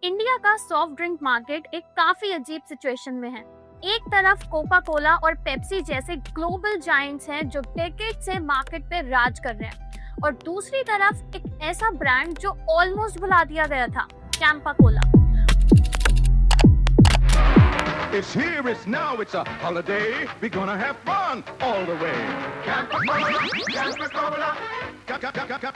India का soft drink market एक काफी अजीब सिचुएशन में है। एक तरफ कोका कोला और पेप्सी जैसे ग्लोबल जायंट्स हैं जो डेकेड से मार्केट पे राज कर रहे हैं, और दूसरी तरफ एक ऐसा ब्रांड जो ऑलमोस्ट भुला दिया गया था, Campa Cola. It's here, it's now, it's a holiday. We're gonna have fun all the way. Campa Cola, Campa Cola,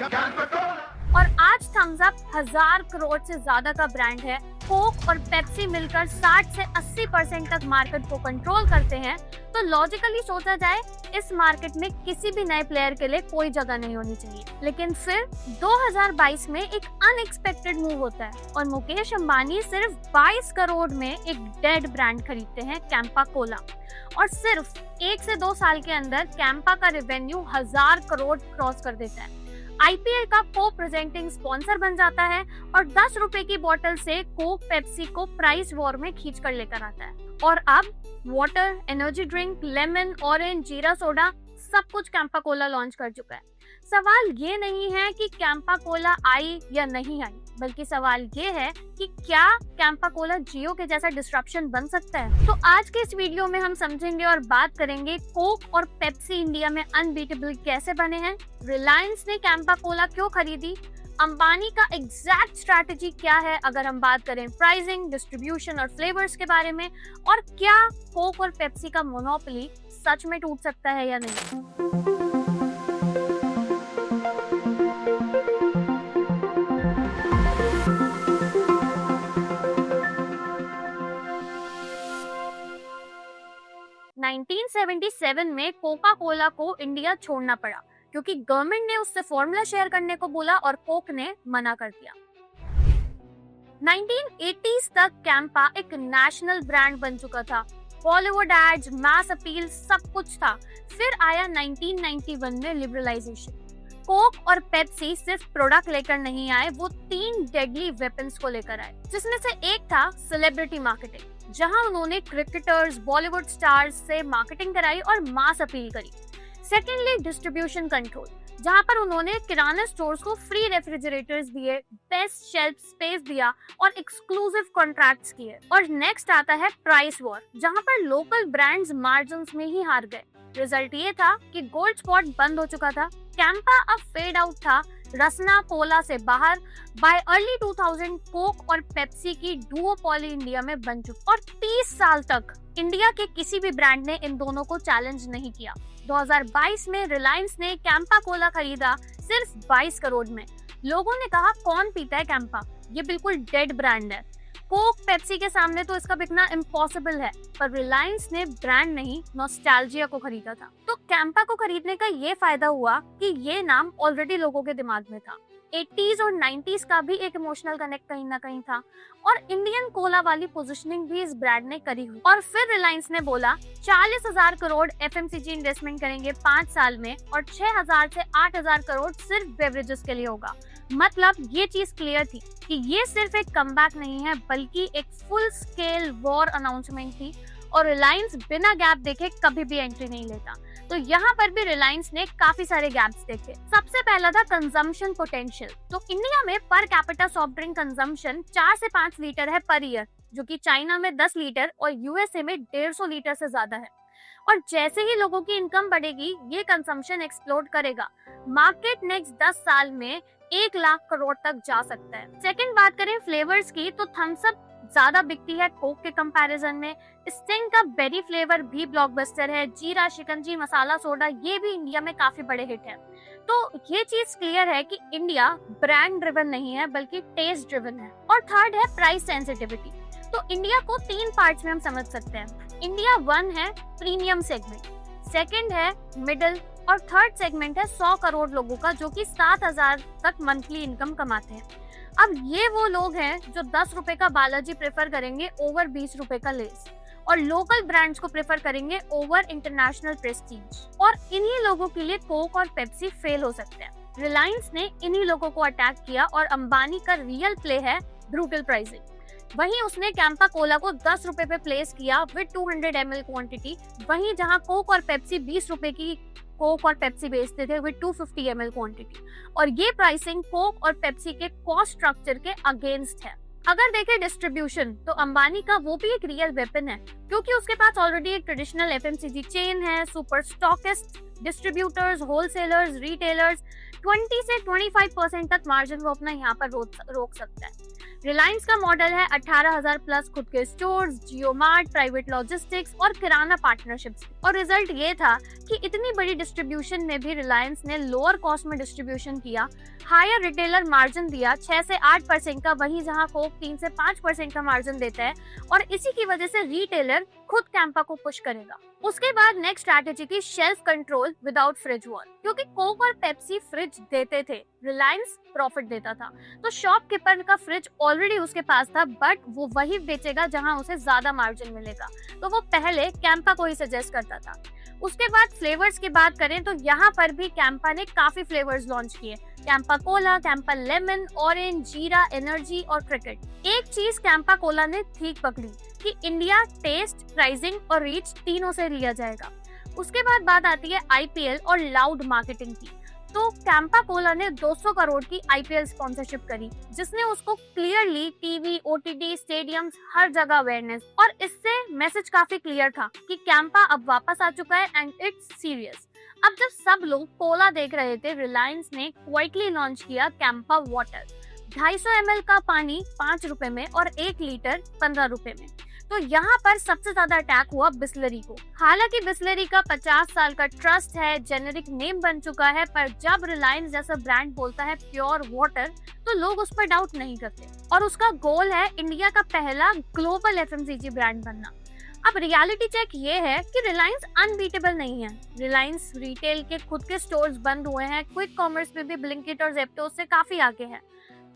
Campa Cola. और आज थम्स अप 1000 करोड़ से ज्यादा का ब्रांड है। कोक और पेप्सी मिलकर 60 से 80% तक मार्केट को कंट्रोल करते हैं। तो लॉजिकली सोचा जाए, इस मार्केट में किसी भी नए प्लेयर के लिए कोई जगह नहीं होनी चाहिए। लेकिन फिर 2022 में एक अनएक्सपेक्टेड मूव होता है और मुकेश अंबानी सिर्फ 22 करोड़ में एक डेड ब्रांड खरीदते हैं, कैंपा कोला। और सिर्फ 1 से 2 साल के अंदर कैंपा का रेवेन्यू 1000 करोड़ क्रॉस कर देता है। आईपीएल का को प्रेजेंटिंग स्पॉन्सर बन जाता है और 10 रुपए की बोतल से कोक पेप्सी को प्राइस वॉर में खींच कर लेकर आता है। और अब water, energy drink, lemon, orange, जीरा सोडा सब कुछ कैंपा कोला लॉन्च कर चुका है। सवाल ये नहीं है कि कैंपा कोला आई या नहीं आई, बल्कि सवाल ये है कि क्या कैंपा कोला जियो के जैसा डिस्ट्रप्शन बन सकता है। तो आज के इस वीडियो में हम समझेंगे और बात करेंगे कोक और पेप्सी इंडिया में अनबीटेबल कैसे बने हैं, रिलायंस ने कैंपा कोला क्यों खरीदी, अंबानी का एग्जैक्ट स्ट्रैटेजी क्या है अगर हम बात करें प्राइसिंग, डिस्ट्रीब्यूशन और फ्लेवर्स के बारे में, और क्या कोक और पेप्सी का मोनोपोली सच में टूट सकता है या नहीं। 1977 में कोका कोला को इंडिया छोड़ना पड़ा क्योंकि गवर्नमेंट ने उससे फॉर्मूला शेयर करने को बोला और कोक ने मना कर दिया। 1980s तक कैंपा एक नेशनल ब्रांड बन चुका था। बॉलीवुड एड्स, मास अपील सब कुछ था। फिर आया 1991 में लिबरलाइजेशन। कोक और पेप्सी सिर्फ प्रोडक्ट लेकर नहीं आए, वो 3 डेडली वेपन्स को लेकर आए, जिसमें से एक था सेलिब्रिटी मार्केटिंग, जहां उन्होंने क्रिकेटर्स, बॉलीवुड स्टार्स से मार्केटिंग कराई और मास अपील करी। सेकेंडली, डिस्ट्रीब्यूशन कंट्रोल, जहां पर उन्होंने किराना स्टोर्स को फ्री रेफ्रिजरेटर्स दिए, बेस्ट शेल्फ स्पेस दिया और एक्सक्लूसिव कॉन्ट्रैक्ट्स किए। और नेक्स्ट आता है प्राइस वॉर, जहां पर लोकल ब्रांड्स मार्जिन्स में ही हार गए। रिजल्ट ये था कि गोल्ड स्पॉट बंद हो चुका था, कैंपा अब फेड आउट था, रसना कोला से बाहर। बाय अर्ली 2000 कोक और पेप्सी की डुओपोली इंडिया में बन चुकी और 30 साल तक इंडिया के किसी भी ब्रांड ने इन दोनों को चैलेंज नहीं किया। 2022 में रिलायंस ने कैंपा कोला खरीदा सिर्फ 22 करोड़ में। लोगों ने कहा, कौन पीता है कैंपा, ये बिल्कुल डेड ब्रांड है। कोक पेप्सी के सामने तो इसका बिकना इम्पॉसिबल है, पर रिलायंस ने ब्रांड नहीं, नॉस्टैल्जिया को खरीदा था। तो कैंपा को खरीदने का ये फायदा हुआ कि ये नाम ऑलरेडी लोगों के दिमाग में था। 80s और 90s का भी एक इमोशनल कनेक्ट कहीं ना कहीं था, और इंडियन कोला वाली पोजीशनिंग भी इस ब्रांड ने करी हुई। और फिर रिलायंस ने बोला 40,000 करोड़ एफएमसीजी इन्वेस्टमेंट करेंगे 5 साल में, और 6,000 से 8,000 करोड़ सिर्फ बेवरेजेस के लिए होगा। मतलब ये चीज क्लियर थी कि ये सिर्फ एक कमबैक नहीं है, बल्कि एक फुल स्केल वॉर अनाउंसमेंट थी, और रिलायंस बिना गैप देखे कभी भी एंट्री नहीं लेता। तो यहाँ पर भी रिलायंस ने काफी सारे गैप्स देखे। सबसे पहला था कंजम्पशन पोटेंशियल। तो इंडिया में per capita soft drink consumption 4 से 5 लीटर है पर ईयर, जो कि चाइना में 10 लीटर और यूएसए में 150 लीटर से ज्यादा है। और जैसे ही लोगों की इनकम बढ़ेगी, ये कंजम्पशन एक्सप्लोड करेगा। मार्केट नेक्स्ट 10 साल में 1 लाख करोड़ तक जा सकता है। सेकंड बात करें फ्लेवर्स की, तो थम्स अप ज्यादा बिकती है कोक के कंपैरिजन में। स्टिंग का बेरी फ्लेवर भी ब्लॉकबस्टर है। जीरा, शिकंजी, मसाला सोडा ये भी इंडिया में काफी बड़े हिट है। तो ये चीज क्लियर है कि इंडिया ब्रांड ड्रिवन नहीं है, बल्कि टेस्ट ड्रिवन है। और थर्ड है प्राइस सेंसिटिविटी। तो इंडिया को 3 पार्ट्स में हम समझ सकते हैं। इंडिया 1 है प्रीमियम सेगमेंट, सेकंड है मिडिल, और थर्ड सेगमेंट है 100 करोड़ लोगों का, जो कि 7,000 तक मंथली इनकम कमाते हैं। अब ये वो लोग हैं जो 10 रुपए का बालाजी प्रेफर करेंगे ओवर 20 रुपए का लेस, और लोकल ब्रांड्स को प्रेफर करेंगे ओवर इंटरनेशनल प्रेस्टीज। और इन्हीं लोगों के लिए कोक और पेप्सी फेल हो सकते हैं। रिलायंस ने इन्हीं लोगों को अटैक किया, और अंबानी का रियल प्ले है ब्रूटल प्राइसिंग। वहीं उसने कैंपा कोला को 10 रुपए पे प्लेस किया विद 200 ml क्वांटिटी। वहीं जहां कोक और पेप्सी 20 रुपए की कोक और पेप्सी बेचते थे विद 250 ml क्वांटिटी, और ये प्राइसिंग कोक और पेप्सी के कॉस्ट स्ट्रक्चर के अगेंस्ट है। अगर देखें डिस्ट्रीब्यूशन, तो अंबानी का वो भी एक रियल वेपन है, क्योंकि उसके पास ऑलरेडी एक ट्रेडिशनल एफएमसीजी चेन है, super stockist, distributors, wholesalers, retailers. 20 से 25% तक मार्जिन वो अपना यहाँ पर रोक सकता है। रिलायंस का मॉडल है 18,000 प्लस खुद के स्टोर्स, जियो मार्ट, प्राइवेट लॉजिस्टिक्स और किराना पार्टनरशिप्स। और रिजल्ट ये था कि इतनी बड़ी डिस्ट्रीब्यूशन में भी रिलायंस ने लोअर कॉस्ट में डिस्ट्रीब्यूशन किया, हायर रिटेलर मार्जिन दिया 6 से 8% का, वहीं जहां कोक 3 से 5% का मार्जिन देता है, और इसी की वजह से रिटेलर खुद कैंपा को पुश करेगा। उसके बाद नेक्स्ट स्ट्रैटेजी थी shelf control without fridge war, क्योंकि कोक और पेप्सी फ्रिज देते थे, रिलायंस प्रॉफिट देता था, तो शॉपकीपर का फ्रिज ऑलरेडी उसके पास था, बट वो वही बेचेगा जहां उसे ज्यादा मार्जिन मिलेगा, तो वो पहले कैंपा को ही सजेस्ट करता था। उसके बाद फ्लेवर्स की बात करें तो यहाँ पर भी कैंपा ने काफी फ्लेवर्स लॉन्च किए, Campa Cola, Campa lemon, orange, जीरा, एनर्जी और क्रिकेट। एक चीज कैंपा कोला ने ठीक पकड़ी कि इंडिया टेस्ट, प्राइसिंग और रीच तीनों से लिया जाएगा। उसके बाद बात आती है आईपीएल और लाउड मार्केटिंग की, तो कैंपा कोला ने 200 करोड़ की आईपीएल स्पॉन्सरशिप करी, जिसने उसको क्लियरली टीवी, ओटीटी, स्टेडियम्स, हर जगह अवेयरनेस, और इससे मैसेज काफी क्लियर था कि कैंपा अब वापस आ चुका है एंड इट्स सीरियस। अब जब सब लोग कोला देख रहे थे, रिलायंस ने क्वाइटली लॉन्च किया कैंपा वाटर, 250 ml का पानी 5 रुपए में और 1 लीटर 15 रुपए में। तो यहाँ पर सबसे ज्यादा अटैक हुआ बिस्लरी को। हालांकि बिस्लरी का 50 साल का ट्रस्ट है, जेनेरिक नेम बन चुका है, पर जब रिलायंस जैसा ब्रांड बोलता है प्योर वाटर, तो लोग उस पर डाउट नहीं करते, और उसका गोल है इंडिया का पहला ग्लोबल एफएमसीजी ब्रांड बनना। अब रियलिटी चेक ये है कि रिलायंस अनबीटेबल नहीं है। रिलायंस रिटेल के खुद के स्टोर्स बंद हुए हैं, क्विक कॉमर्स में भी ब्लिंकिट और जेप्टो से काफी आगे है,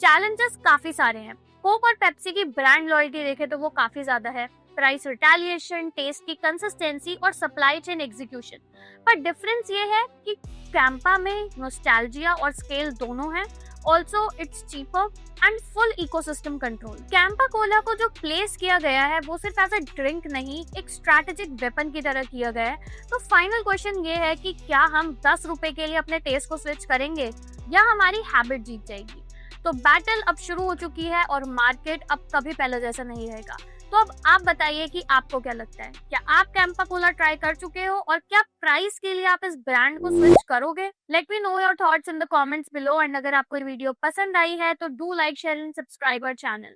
चैलेंजेस काफी सारे हैं। कोक और पेप्सी की ब्रांड लॉयल्टी देखे तो वो काफी ज्यादा है, प्राइस रिटेलिएशन, टेस्ट की कंसिस्टेंसी और सप्लाई चेन एग्जीक्यूशन। पर डिफरेंस ये है कि कैंपा में नॉस्टैल्जिया और स्केल दोनों है, also it's cheaper and full ecosystem control. Campa Cola को जो प्लेस किया गया है वो सिर्फ एज अ ड्रिंक नहीं, एक स्ट्रैटेजिक वेपन की तरह किया गया है। तो फाइनल क्वेश्चन ये है कि क्या हम 10 रुपए के लिए अपने टेस्ट को स्विच करेंगे या हमारी हैबिट जीत जाएगी। तो बैटल अब शुरू हो चुकी है और मार्केट अब कभी पहले जैसा नहीं रहेगा। तो अब आप बताइए कि आपको क्या लगता है, क्या आप कैंपा कोला ट्राई कर चुके हो और क्या प्राइस के लिए आप इस ब्रांड को स्विच करोगे? Let me know your thoughts in the comments below, and अगर आपको ये वीडियो पसंद आई है तो do like, share and subscribe our channel.